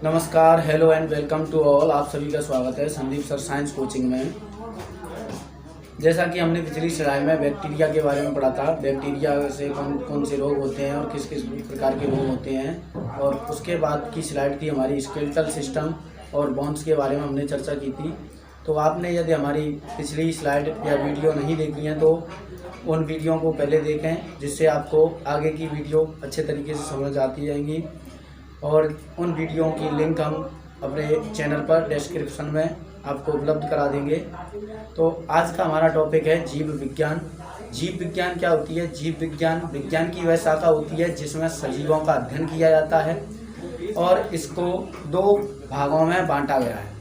नमस्कार, hello and welcome to all. आप सभी का स्वागत है संदीप सर साइंस कोचिंग में। जैसा कि हमने पिछली स्लाइड में बैक्टीरिया के बारे में पढ़ा था, बैक्टीरिया से कौन कौन से रोग होते हैं और किस किस प्रकार के रोग होते हैं, और उसके बाद की स्लाइड थी हमारी स्केलेटल सिस्टम और बोन्स के बारे में हमने चर्चा की थी। तो आपने यदि हमारी पिछली स्लाइड या वीडियो नहीं देखी है तो उन वीडियो को पहले देखें, जिससे आपको आगे की वीडियो अच्छे तरीके से समझ आती जाएंगी। और उन वीडियो की लिंक हम अपने चैनल पर डिस्क्रिप्शन में आपको उपलब्ध करा देंगे। तो आज का हमारा टॉपिक है जीव विज्ञान। जीव विज्ञान क्या होती है? जीव विज्ञान विज्ञान की वह शाखा होती है जिसमें सजीवों का अध्ययन किया जाता है, और इसको दो भागों में बांटा गया है।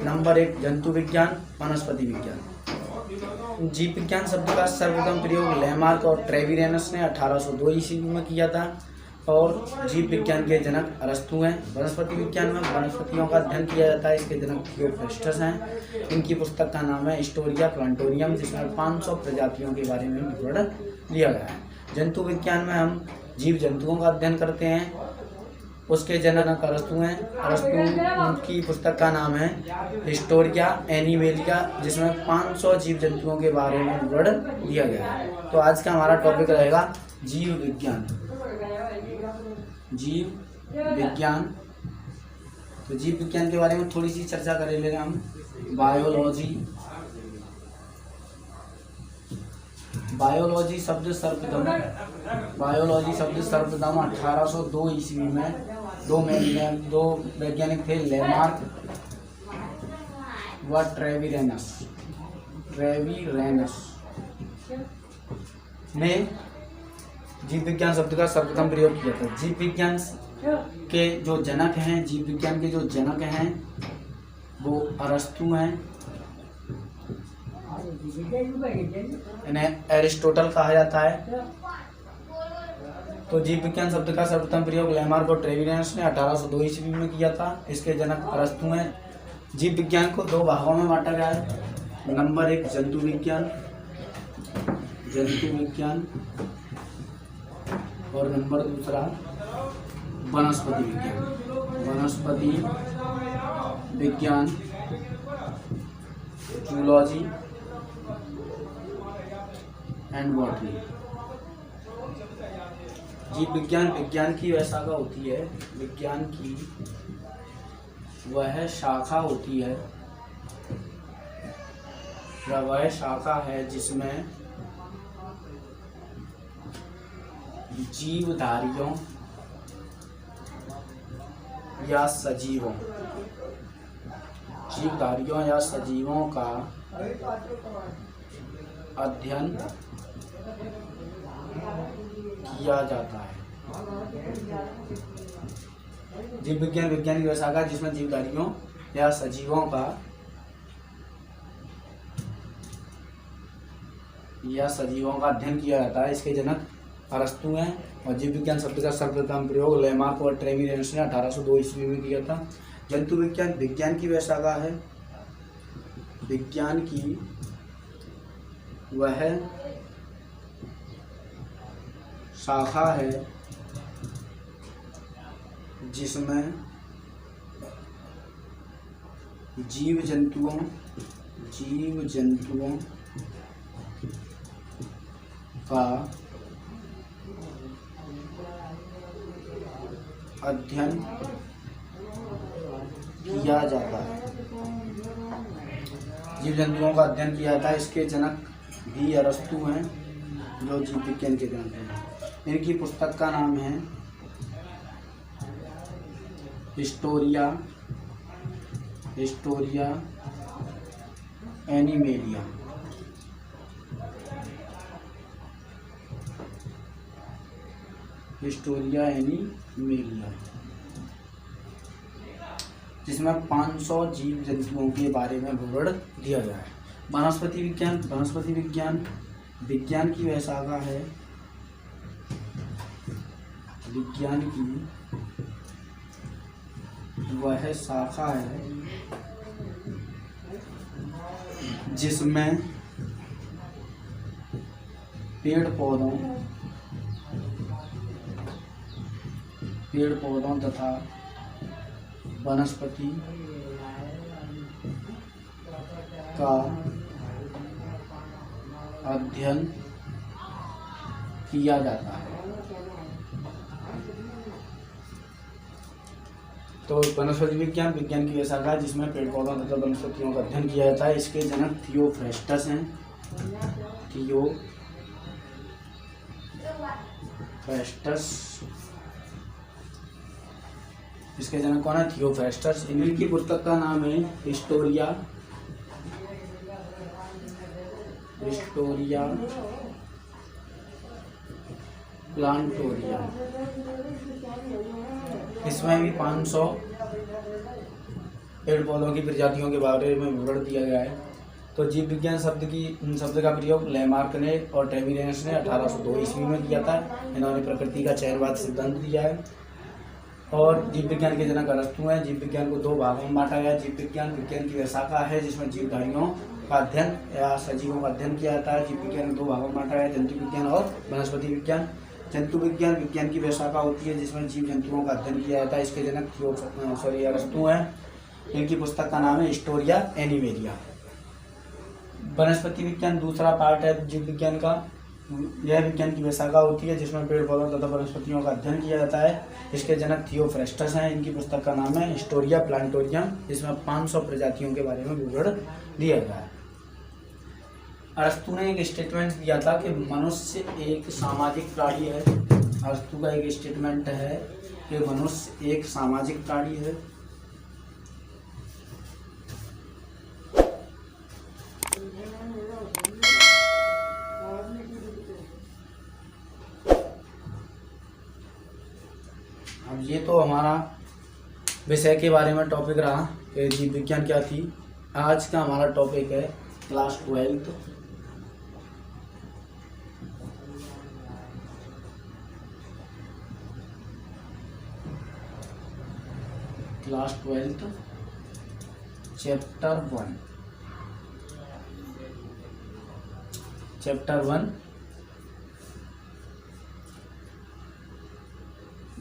नंबर 1 जंतु विज्ञान, वनस्पति विज्ञान। जीव विज्ञान शब्द का सर्वप्रथम प्रयोग लैमार्क और ट्रेविरेनस ने 1802 ईस्वी में किया था, और जीव विज्ञान के जनक अरस्तु हैं। वनस्पति विज्ञान में वनस्पतियों का अध्ययन किया जाता है, इसके जनक थियोफ्रास्टस हैं। इनकी पुस्तक का नाम है हिस्टोरिया प्लांटोरियम, जिसमें 500 प्रजातियों के बारे में विवरण दिया गया है। जंतु विज्ञान में हम जीव जंतुओं का अध्ययन करते हैं, उसके जनक अरस्तु हैं। अरस्तु की पुस्तक का नाम है हिस्टोरिया एनिमेलिया, जिसमें 500 जीव जंतुओं के बारे में विवरण दिया गया है। तो आज का हमारा टॉपिक रहेगा जीव विज्ञान। जीव विज्ञान, तो जीव विज्ञान के बारे में थोड़ी सी चर्चा कर लेंगे हम। बायोलॉजी शब्द सर्वप्रथम 1802 ईस्वी में दो वैज्ञानिक थे, लेमार्क व ट्रेविरेनस ने जीव विज्ञान शब्द का सर्वप्रथम प्रयोग किया था। जीव विज्ञान के जो जनक हैं वो अरस्तु हैं। इन्हें एरिस्टोटल कहा जाता है। तो जीव विज्ञान शब्द का सर्वप्रथम प्रयोग लैमार्क और ट्रेविरेनस ने 1802 ईस्वी में किया था। इसके जनक अरस्तु हैं। जीव विज्ञान को दो भागों में बांटा गया है। नंबर 1 जंतु विज्ञान और नंबर 2 वनस्पति विज्ञान, जूलॉजी एंड बॉटनी। जीव विज्ञान की वह शाखा होती है, वह शाखा है जिसमें जीवधारियों या सजीवों का अध्ययन किया जाता है। जीव विज्ञान की शाखा जिसमें जीवधारियों या सजीवों का अध्ययन किया जाता है, इसके जनक अरस्तु हैं। और जीव विज्ञान शब्द का सर्वप्रथम प्रयोग लैमार्क और ट्रेविरेनस ने 1802 ईस्वी में किया था। जंतु विज्ञान की वह शाखा है जिसमें जीव जंतुओं का अध्ययन किया जाता है। जीव जंतुओं का अध्ययन किया जाता है, इसके जनक भी अरस्तु हैं, जो जीव विज्ञान के जनक हैं। इनकी पुस्तक का नाम है हिस्टोरिया एनिमेलिया। जिसमें 500 जीव जंतुओं के बारे में विवरण दिया गया है। वनस्पति विज्ञान की वह शाखा है जिसमें पेड़ पौधों पेड़ पौधों तथा वनस्पति का अध्ययन किया जाता है। तो वनस्पति विज्ञान विज्ञान की वह शाखा जिसमें पेड़ पौधों तथा वनस्पतियों का अध्ययन किया जाता है। इसके जनक थियोफ्रेस्टस हैं। थियोफ्रेस्टस, इसके जनक कौन है? थियोफ्रेस्टस। इनकी पुस्तक का नाम है हिस्टोरिया प्लांटोरिया। इसमें भी 500 पेड़ पौधों की प्रजातियों के बारे में विवरण दिया गया है। तो जीव विज्ञान शब्द का प्रयोग लेमार्क ने और ट्रेविरेनस ने 1802 ईस्वी में किया था। इन्होंने प्रकृति का चयनवाद सिद्धांत दिया है। और जीव विज्ञान के जनक अरस्तु हैं। जीव विज्ञान को 2 भागों में बांटा गया। जीव विज्ञान विज्ञान की वह शाखा है जिसमें जीवधारियों का अध्ययन या सजीवों का अध्ययन किया जाता है। जीव विज्ञान को 2 भागों में बांटा गया, जंतु विज्ञान और वनस्पति विज्ञान। जंतु विज्ञान विज्ञान की वह शाखा होती है जिसमें जीव जंतुओं का अध्ययन किया जाता है। इसके जनक अरस्तु हैं। इनकी पुस्तक का नाम है हिस्टोरिया एनिमेलिया। वनस्पति विज्ञान दूसरा पार्ट है जीव विज्ञान का। यह विज्ञान की वह शाखा होती है जिसमें पेड़ पौधों तथा वनस्पतियों का अध्ययन किया जाता है। इसके जनक थियोफ्रेस्टस हैं। इनकी पुस्तक का नाम है हिस्टोरिया प्लांटोरियम, जिसमें 500 प्रजातियों के बारे में विवरण दिया गया है। अरस्तु ने एक स्टेटमेंट दिया था कि मनुष्य एक सामाजिक प्राणी है। अरस्तु का एक स्टेटमेंट है कि मनुष्य एक सामाजिक प्राणी है। अब ये तो हमारा विषय के बारे में टॉपिक रहा कि जीव विज्ञान क्या थी। आज का हमारा टॉपिक है क्लास 12th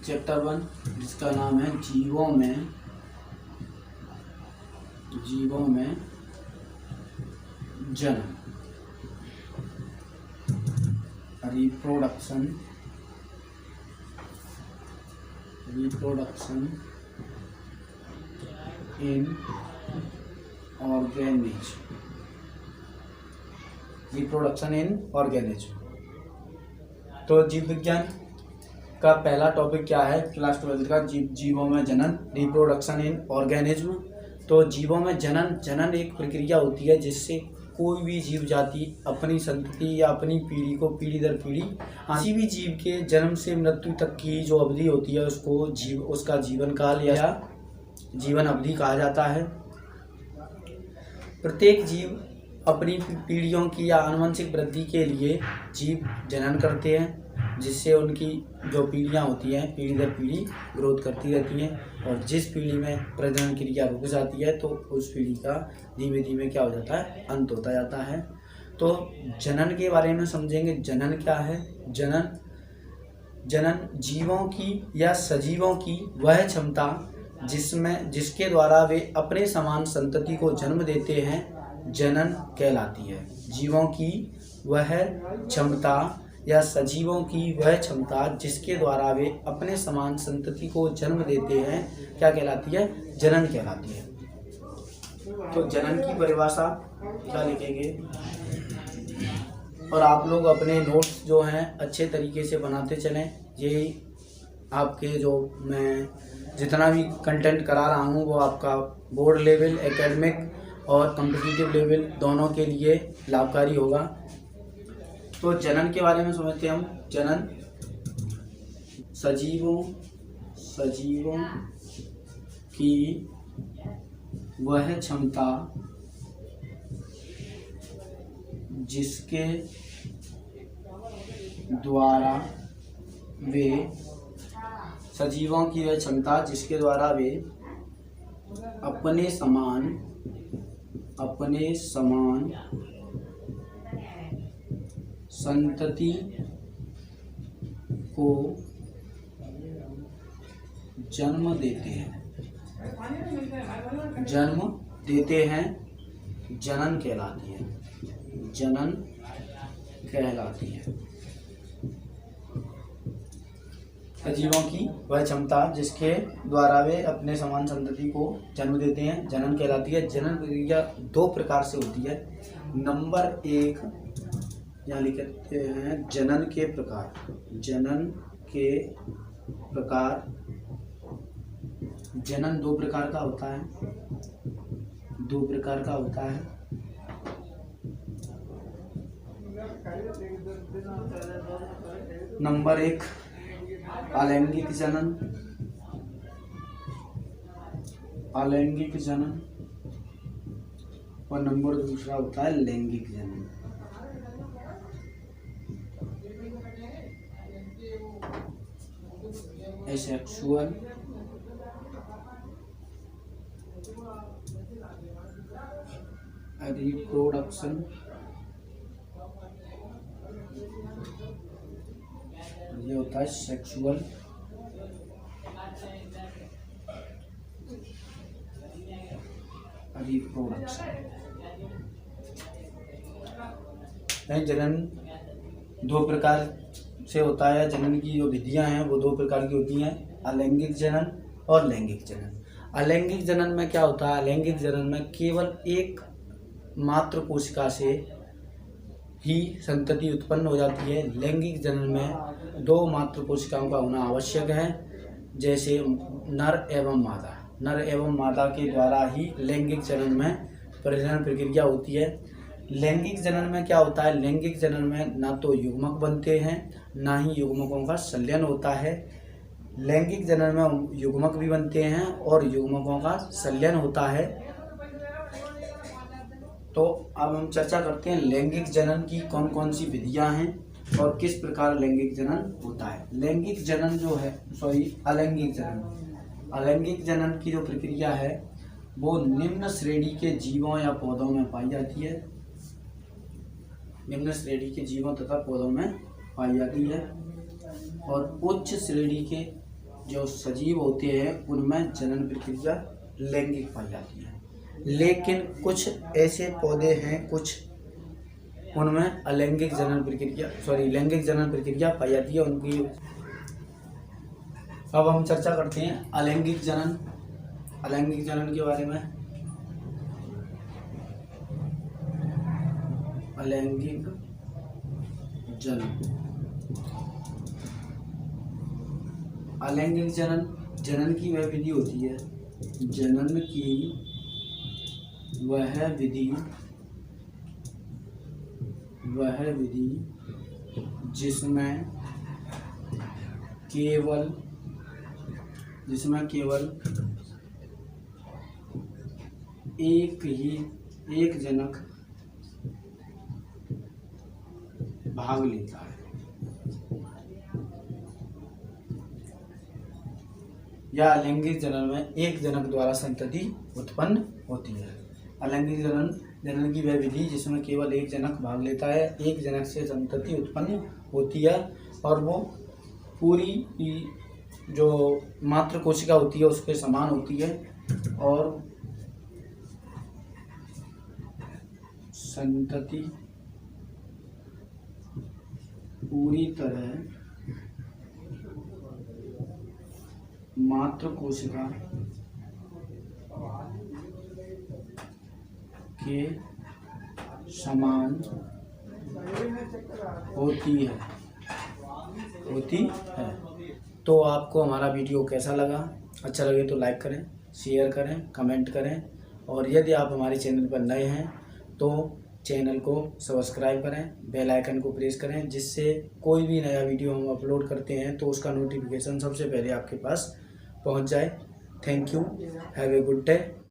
चैप्टर 1 जिसका नाम है जीवों में जन्म, रिप्रोडक्शन इन ऑर्गेनिज्म। तो जीव विज्ञान का पहला टॉपिक क्या है क्लास 12 का? जीवों में जनन, रिप्रोडक्शन इन ऑर्गेनिज्म। तो जीवों में जनन एक प्रक्रिया होती है जिससे कोई भी जीव जाति अपनी संतति या अपनी पीढ़ी को पीढ़ी दर पीढ़ी, किसी भी जीव के जन्म से मृत्यु तक की जो अवधि होती है उसका जीवन काल या जीवन अवधि कहा जाता है। प्रत्येक जीव अपनी पीढ़ियों की या आनुवंशिक वृद्धि के लिए जीव जनन करते हैं, जिससे उनकी जो पीढ़ियाँ होती हैं पीढ़ी दर पीढ़ी ग्रोथ करती रहती हैं। और जिस पीढ़ी में प्रजनन क्रिया रुक जाती है तो उस पीढ़ी का धीमे धीमे क्या हो जाता है? अंत होता जाता है। तो जनन के बारे में समझेंगे। जनन क्या है? जनन जीवों की या सजीवों की वह क्षमता जिसके द्वारा वे अपने समान संतति को जन्म देते हैं, जनन कहलाती है। जीवों की वह क्षमता या सजीवों की वह क्षमता जिसके द्वारा वे अपने समान संतति को जन्म देते हैं क्या कहलाती है? जनन कहलाती है। तो जनन की परिभाषा क्या लिखेंगे? और आप लोग अपने नोट्स जो हैं अच्छे तरीके से बनाते चलें। ये आपके जो मैं जितना भी कंटेंट करा रहा हूँ वो आपका बोर्ड लेवल, एकेडमिक और कॉम्पिटिटिव लेवल दोनों के लिए लाभकारी होगा। तो जनन के बारे में समझते हैं हम। जनन सजीवों की वह क्षमता जिसके द्वारा वे अपने समान संतति को जन्म देते हैं, जन्म देते हैं, जनन कहलाती है, जनन कहलाती है। सजीवों की वह क्षमता जिसके द्वारा वे अपने समान संतति को जन्म देते हैं जनन कहलाती है। जनन प्रक्रिया दो प्रकार से होती है। नंबर एक, यहाँ लिखते हैं जनन के प्रकार, जनन के प्रकार। जनन दो प्रकार का होता है, दो प्रकार का होता है। नंबर एक अलैंगिक जनन, अलैंगिक जनन, और नंबर दूसरा होता है लैंगिक जनन। एसेक्सुअल रिप्रोडक्शन, ये होता है सेक्सुअल रिप्रोडक्शन। जनन दो प्रकार से होता है। जनन की जो विधियां हैं वो दो प्रकार की होती हैं, अलैंगिक जनन और लैंगिक जनन। अलैंगिक जनन में क्या होता है? अलैंगिक जनन में केवल एक मात्र कोशिका से ही संतति उत्पन्न हो जाती है। लैंगिक जनन में दो मात्र कोशिकाओं का होना आवश्यक है, जैसे नर एवं मादा। नर एवं मादा के द्वारा ही लैंगिक जनन में प्रजनन प्रक्रिया होती है। लैंगिक जनन में क्या होता है? लैंगिक जनन में ना तो युग्मक बनते हैं, ना ही युग्मकों का संलयन होता है। लैंगिक जनन में युग्मक भी बनते हैं और युग्मकों का संलयन होता है। तो अब हम चर्चा करते हैं लैंगिक जनन की कौन कौन सी विधियां हैं और किस प्रकार लैंगिक जनन होता है। लैंगिक जनन जो है, अलैंगिक जनन, अलैंगिक जनन की जो प्रक्रिया है वो निम्न श्रेणी के जीवों या पौधों में पाई जाती है। निम्न श्रेणी के जीवों तथा पौधों में पाई जाती है और उच्च श्रेणी के जो सजीव होते हैं उनमें जनन प्रक्रिया लैंगिक पाई जाती है। लेकिन कुछ ऐसे पौधे हैं, कुछ उनमें अलैंगिक जनन प्रक्रिया लैंगिक जनन प्रक्रिया पाई जाती है उनकी। अब हम चर्चा करते हैं अलैंगिक जनन, अलैंगिक जनन के बारे में। अलैंगिक जनन, अलैंगिक जनन जनन की वह विधि होती है, जनन की वह विधि जिसमें केवल एक जनक भाग लेता है। या अलैंगिक जनन में एक जनक द्वारा संतति उत्पन्न होती है। अलैंगिक जनन की वह विधि जिसमें केवल एक जनक भाग लेता है, एक जनक से संतति उत्पन्न होती है और वो पूरी जो मात्र कोशिका होती है उसके समान होती है और संतति पूरी तरह मात्र कोशिका के समान होती है। तो आपको हमारा वीडियो कैसा लगा? अच्छा लगे तो लाइक करें, शेयर करें, कमेंट करें और यदि आप हमारे चैनल पर नए हैं तो चैनल को सब्सक्राइब करें, बेल आइकन को प्रेस करें, जिससे कोई भी नया वीडियो हम अपलोड करते हैं तो उसका नोटिफिकेशन सबसे पहले आपके पास पहुंच जाए। Thank you, have a good day.